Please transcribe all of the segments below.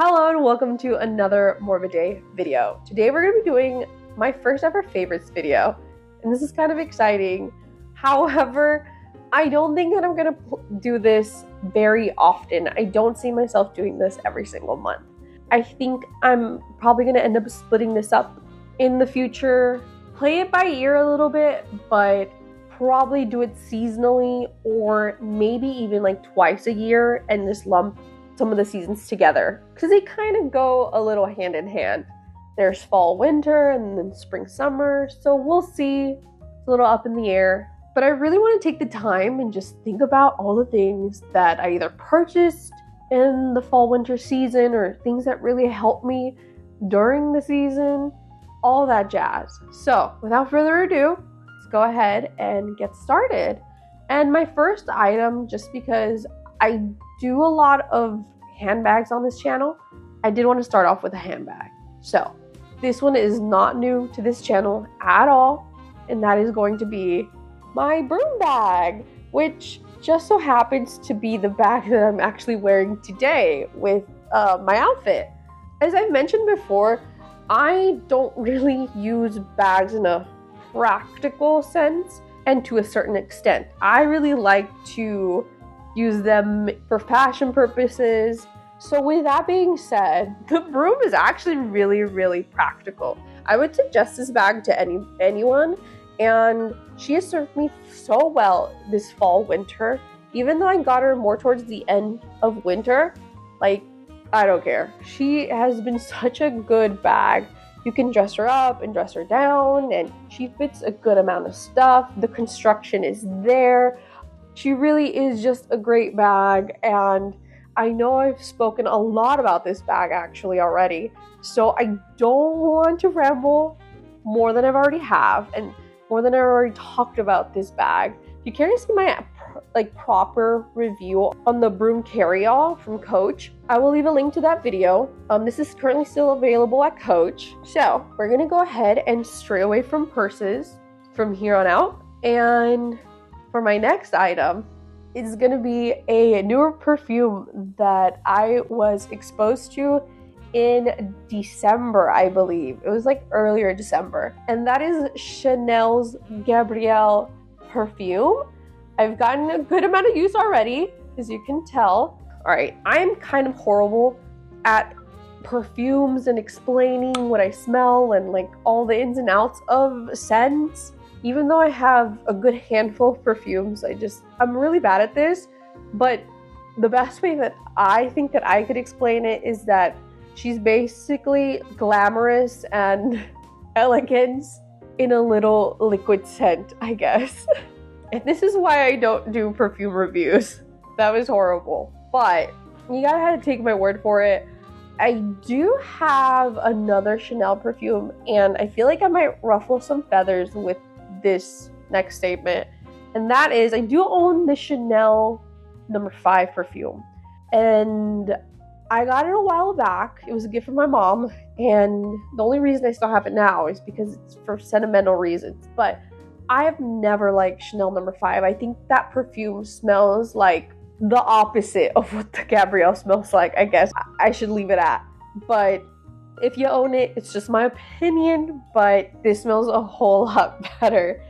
Hello and welcome to another Morbid Day video. Today we're going to be doing my first ever favorites video, and this is kind of exciting. However, I don't think that I'm going to do this very often. I don't see myself doing this every single month. I think I'm probably going to end up splitting this up in the future, play it by ear a little bit, but probably do it seasonally or maybe even like twice a year and just lump some of the seasons together because they kind of go a little hand in hand. There's fall, winter, and then spring, summer. So we'll see. It's a little up in the air. But I really want to take the time and just think about all the things that I either purchased in the fall, winter season or things that really helped me during the season, all that jazz. So without further ado, let's go ahead and get started. And my first item, just because I do a lot of handbags on this channel, I did want to start off with a handbag. So this one is not new to this channel at all, and that is going to be my BROOME bag, which just so happens to be the bag that I'm actually wearing today with my outfit. As I've mentioned before, I don't really use bags in a practical sense and to a certain extent. I really like to use them for fashion purposes. So with that being said, the BROOME is actually really practical. I would suggest this bag to anyone, and she has served me so well this fall winter. Even though I got her more towards the end of winter, like, I don't care. She has been such a good bag. You can dress her up and dress her down, and she fits a good amount of stuff. The construction is there. She really is just a great bag, and I know I've spoken a lot about this bag actually already, so I don't want to ramble more than I've already have and more than I've already talked about this bag. If you care to see my proper review on the BROOME CARRYALL from Coach, I will leave a link to that video. This is currently still available at Coach. So we're gonna go ahead and stray away from purses from here on out, and for my next item, it's going to be a newer perfume that I was exposed to in December, I believe. It was like earlier December. And that is Chanel's Gabrielle perfume. I've gotten a good amount of use already, as you can tell. All right, I'm kind of horrible at perfumes and explaining what I smell and like all the ins and outs of scents. Even though I have a good handful of perfumes, I'm really bad at this. But the best way that I think that I could explain it is that she's basically glamorous and elegance in a little liquid scent, I guess. And this is why I don't do perfume reviews. That was horrible. But you gotta have to take my word for it. I do have another Chanel perfume, and I feel like I might ruffle some feathers with this next statement, and that is I do own the Chanel No. 5 perfume, and I got it a while back. It was a gift from my mom, and the only reason I still have it now is because it's for sentimental reasons. But I have never liked Chanel No. 5. I think that perfume smells like the opposite of what the Gabrielle smells like. I guess I should leave it at. But if you own it, it's just my opinion, but this smells a whole lot better.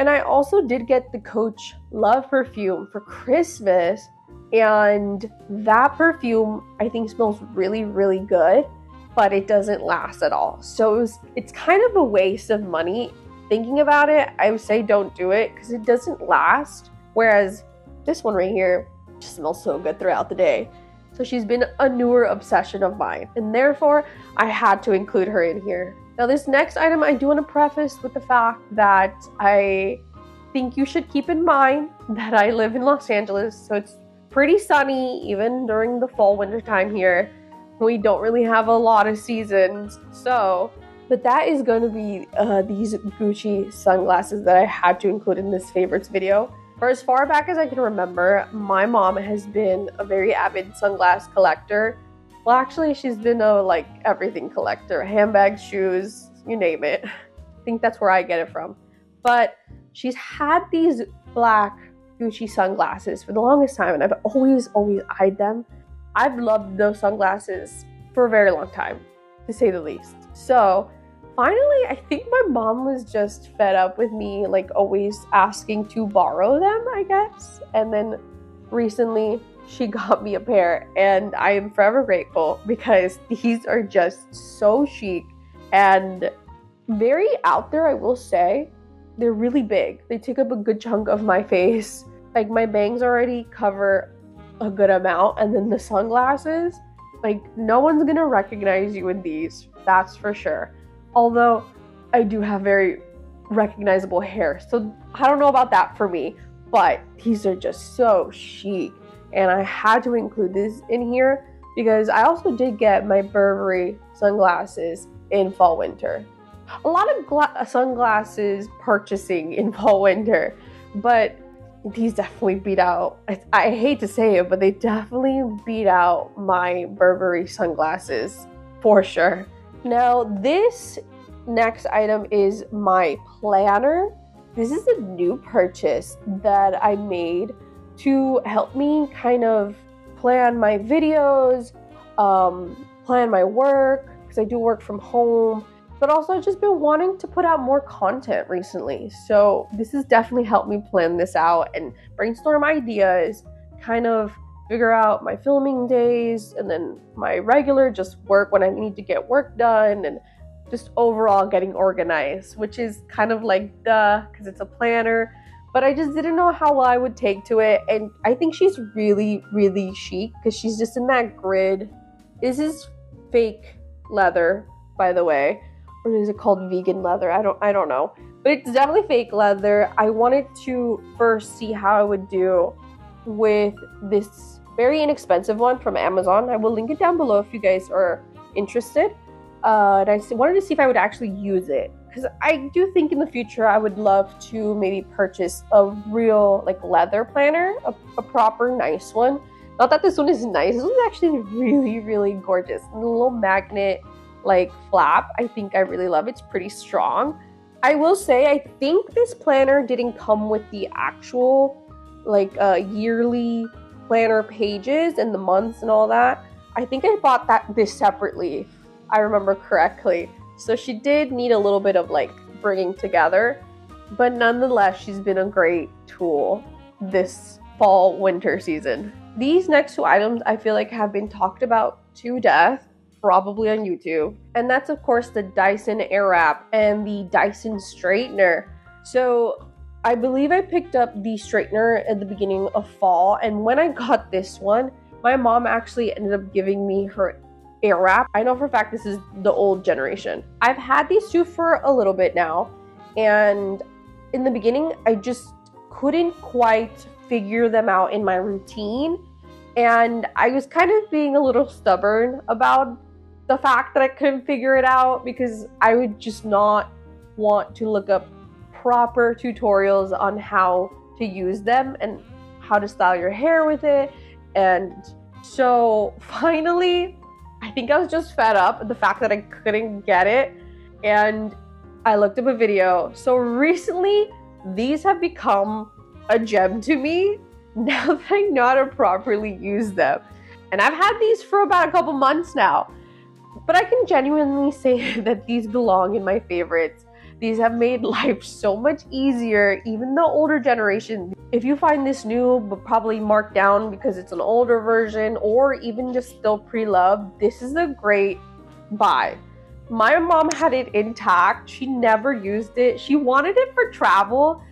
And I also did get the Coach Love perfume for Christmas, and that perfume I think smells really good, but it doesn't last at all. So it's kind of a waste of money. Thinking about it, I would say don't do it because it doesn't last, whereas this one right here just smells so good throughout the day. So she's been a newer obsession of mine, and therefore I had to include her in here. Now this next item I do want to preface with the fact that I think you should keep in mind that I live in Los Angeles, so it's pretty sunny even during the fall winter time here. We don't really have a lot of seasons, but that is going to be these Gucci sunglasses that I had to include in this favorites video. For as far back as I can remember, my mom has been a very avid sunglass collector. Well, actually, she's been a everything collector, handbags, shoes, you name it. I think that's where I get it from. But she's had these black Gucci sunglasses for the longest time, and I've always eyed them. I've loved those sunglasses for a very long time, to say the least. So finally, I think my mom was just fed up with me like always asking to borrow them, I guess. And then recently she got me a pair, and I am forever grateful because these are just so chic and very out there, I will say. They're really big. They take up a good chunk of my face. Like, my bangs already cover a good amount, and then the sunglasses, like, no one's gonna recognize you in these, that's for sure. Although I do have very recognizable hair, so I don't know about that for me, but these are just so chic, and I had to include this in here because I also did get my Burberry sunglasses in fall winter. A lot of sunglasses purchasing in fall winter, but these definitely beat out, I hate to say it, but they definitely beat out my Burberry sunglasses for sure. Now, this next item is my planner. This is a new purchase that I made to help me kind of plan my videos, plan my work, because I do work from home, but also I've just been wanting to put out more content recently. So this has definitely helped me plan this out and brainstorm ideas, kind of figure out my filming days, and then my regular just work when I need to get work done, and just overall getting organized, which is kind of like because it's a planner, but I just didn't know how well I would take to it. And I think she's really, really chic because she's just in that grid. This is fake leather, by the way. Or is it called vegan leather? I don't know. But it's definitely fake leather. I wanted to first see how I would do with this very inexpensive one from Amazon. I will link it down below if you guys are interested. And I wanted to see if I would actually use it, because I do think in the future I would love to maybe purchase a real like leather planner, a proper nice one. Not that this one is nice. This one's actually really, really gorgeous. And the little magnet like flap, I think I really love. It's pretty strong. I will say I think this planner didn't come with the actual like yearly planner pages and the months and all that. I think I bought this separately, if I remember correctly. So she did need a little bit of like bringing together, but nonetheless she's been a great tool this fall winter season. These next two items I feel like have been talked about to death, probably on YouTube, and that's of course the Dyson AIRWRAP and the Dyson straightener. So I believe I picked up the straightener at the beginning of fall, and when I got this one, my mom actually ended up giving me her AIRWRAP. I know for a fact this is the old generation. I've had these two for a little bit now, and in the beginning I just couldn't quite figure them out in my routine, and I was kind of being a little stubborn about the fact that I couldn't figure it out, because I would just not want to look up proper tutorials on how to use them and how to style your hair with it. And so finally, I think I was just fed up with the fact that I couldn't get it, and I looked up a video. So recently, these have become a gem to me now that I know how to properly use them. And I've had these for about a couple months now. But I can genuinely say that these belong in my favorites. These have made life so much easier, even the older generation. If you find this new but probably marked down because it's an older version, or even just still pre-loved, this is a great buy. My mom had it intact. She never used it. She wanted it for travel.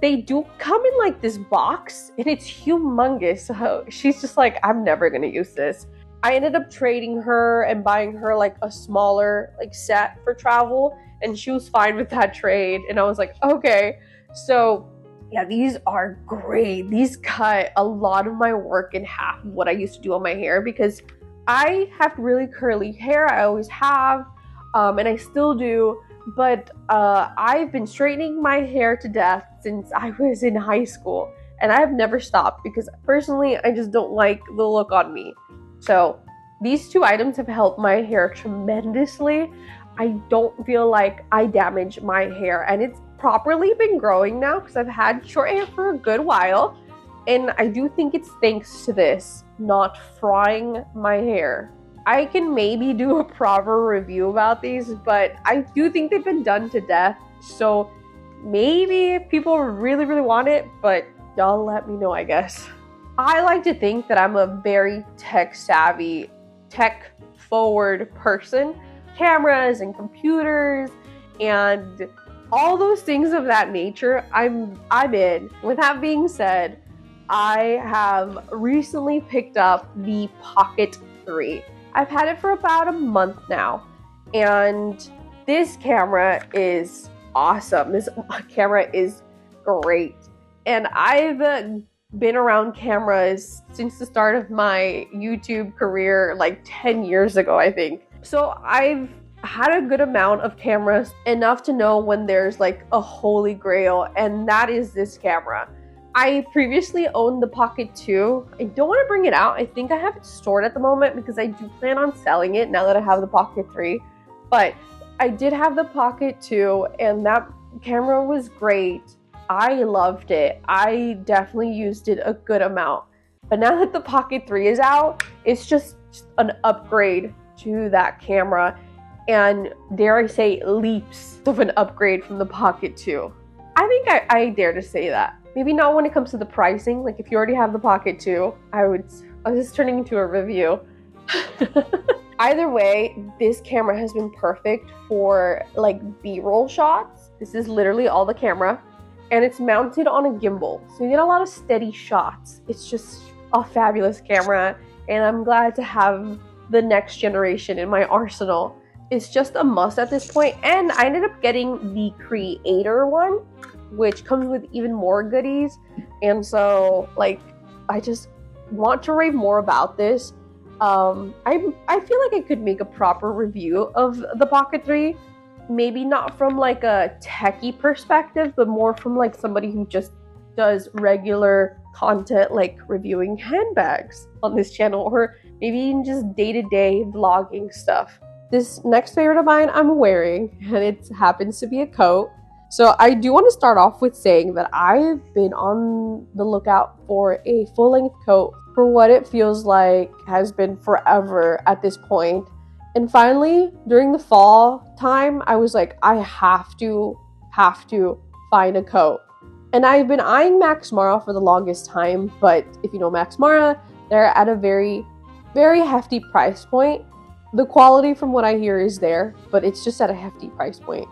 They do come in like this box, and it's humongous. So she's just like, I'm never gonna use this. I ended up trading her and buying her like a smaller like set for travel, and she was fine with that trade, and I was like, okay. So yeah, these are great. These cut a lot of my work in half of what I used to do on my hair, because I have really curly hair. I always have, and I still do, but I've been straightening my hair to death since I was in high school, and I have never stopped because personally I just don't like the look on me. So these two items have helped my hair tremendously. I don't feel like I damage my hair, and it's properly been growing now because I've had short hair for a good while, and I do think it's thanks to this not frying my hair. I can maybe do a proper review about these, but I do think they've been done to death. So maybe if people really, really want it, but y'all let me know, I guess. I like to think that I'm a very tech savvy, tech forward person. Cameras and computers and all those things of that nature, I'm in. With that being said, I have recently picked up the Pocket 3. I've had it for about a month now, and this camera is awesome. This camera is great. And I've been around cameras since the start of my YouTube career, like 10 years ago, I think. So I've had a good amount of cameras, enough to know when there's like a holy grail, and that is this camera. I previously owned the Pocket 2. I don't want to bring it out. I think I have it stored at the moment because I do plan on selling it now that I have the Pocket 3. But I did have the Pocket 2, and that camera was great. I loved it. I definitely used it a good amount. But now that the Pocket 3 is out, it's just an upgrade to that camera. And dare I say, leaps of an upgrade from the Pocket 2. I think I dare to say that. Maybe not when it comes to the pricing. Like if you already have the Pocket 2, I was just turning into a review. Either way, this camera has been perfect for like B-roll shots. This is literally all the camera. And it's mounted on a gimbal. So you get a lot of steady shots. It's just a fabulous camera. And I'm glad to have the next generation in my arsenal. It's just a must at this point. And I ended up getting the Creator one, which comes with even more goodies. And so like, I just want to rave more about this. I feel like I could make a proper review of the Pocket 3. Maybe not from like a techie perspective, but more from like somebody who just does regular content, like reviewing handbags on this channel, or maybe even just day-to-day vlogging stuff. This next favorite of mine I'm wearing, and it happens to be a coat. So I do want to start off with saying that I've been on the lookout for a full-length coat for what it feels like has been forever at this point. And finally, during the fall time, I was like, I have to find a coat. And I've been eyeing Max Mara for the longest time, but if you know Max Mara, they're at a very, very hefty price point. The quality from what I hear is there, but it's just at a hefty price point.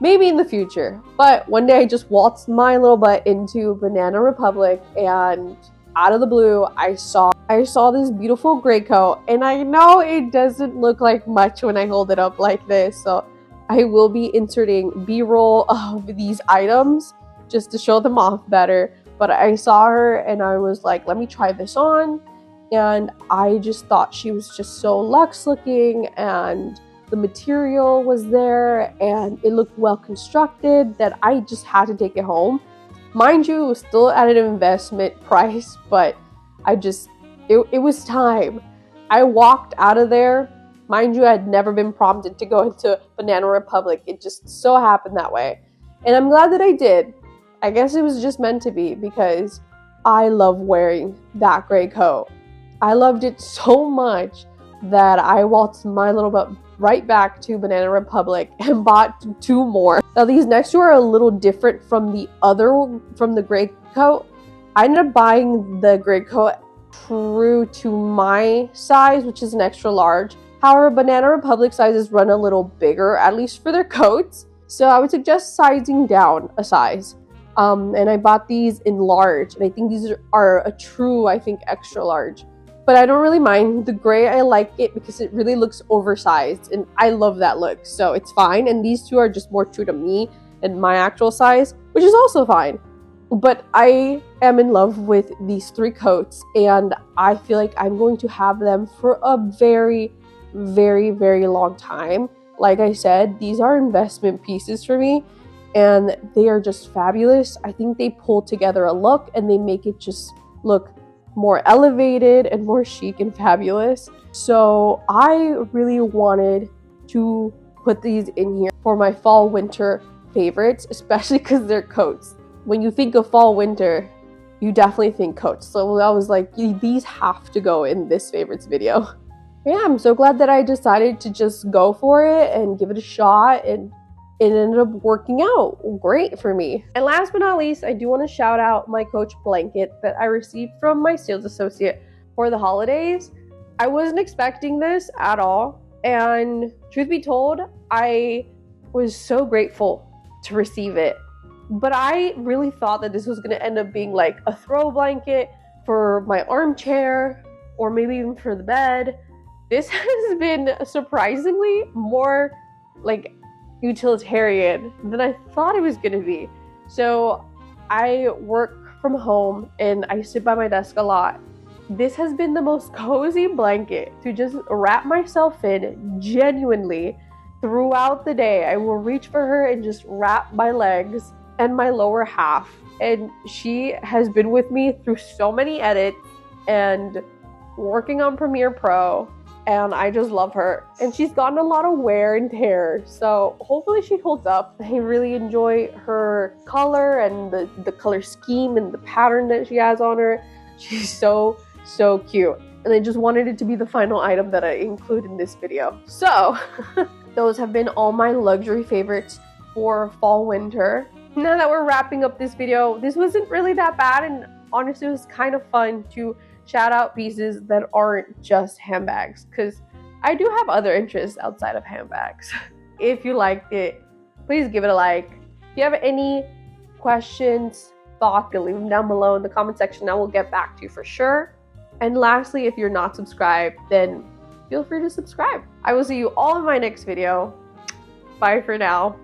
Maybe in the future, but one day I just waltzed my little butt into Banana Republic, and out of the blue, I saw this beautiful gray coat, and I know it doesn't look like much when I hold it up like this, so I will be inserting B-roll of these items just to show them off better. But I saw her and I was like, let me try this on, and I just thought she was just so luxe looking, and the material was there and it looked well constructed that I just had to take it home. Mind you, it was still at an investment price, but it was time. I walked out of there. Mind you, I had never been prompted to go into Banana Republic. It just so happened that way. And I'm glad that I did. I guess it was just meant to be, because I love wearing that gray coat. I loved it so much that I waltzed my little butt right back to Banana Republic and bought 2 more. Now these next 2 are a little different from the gray coat. I ended up buying the gray coat true to my size, which is an extra large. However, Banana Republic sizes run a little bigger, at least for their coats. So I would suggest sizing down a size. And I bought these in large, and I think these are a true, extra large. But I don't really mind. The gray, I like it because it really looks oversized, and I love that look, so it's fine. And these 2 are just more true to me and my actual size, which is also fine. But I am in love with these 3 coats, and I feel like I'm going to have them for a very, very, very long time. Like I said, these are investment pieces for me, and they are just fabulous. I think they pull together a look, and they make it just look more elevated and more chic and fabulous. So I really wanted to put these in here for my fall winter favorites, especially because they're coats. When you think of fall winter, you definitely think coats. So I was like, these have to go in this favorites video. yeah, I'm so glad that I decided to just go for it and give it a shot, and it ended up working out great for me. And last but not least, I do want to shout out my Coach blanket that I received from my sales associate for the holidays. I wasn't expecting this at all, and truth be told, I was so grateful to receive it. But I really thought that this was going to end up being like a throw blanket for my armchair or maybe even for the bed. This has been surprisingly more like utilitarian than I thought it was going to be. So I work from home and I sit by my desk a lot. This has been the most cozy blanket to just wrap myself in genuinely throughout the day. I will reach for her and just wrap my legs and my lower half. And she has been with me through so many edits and working on Premiere Pro, and I just love her. And she's gotten a lot of wear and tear, so hopefully she holds up. I really enjoy her color and the color scheme and the pattern that she has on her. She's so cute, and I just wanted it to be the final item that I include in this video. So those have been all my luxury favorites for fall winter. Now that we're wrapping up this video, this wasn't really that bad, and honestly it was kind of fun to shout out pieces that aren't just handbags, because I do have other interests outside of handbags. If you liked it, please give it a like. If you have any questions, thoughts, leave them down below in the comment section. I will get back to you for sure. And lastly, if you're not subscribed, then feel free to subscribe. I will see you all in my next video. Bye for now.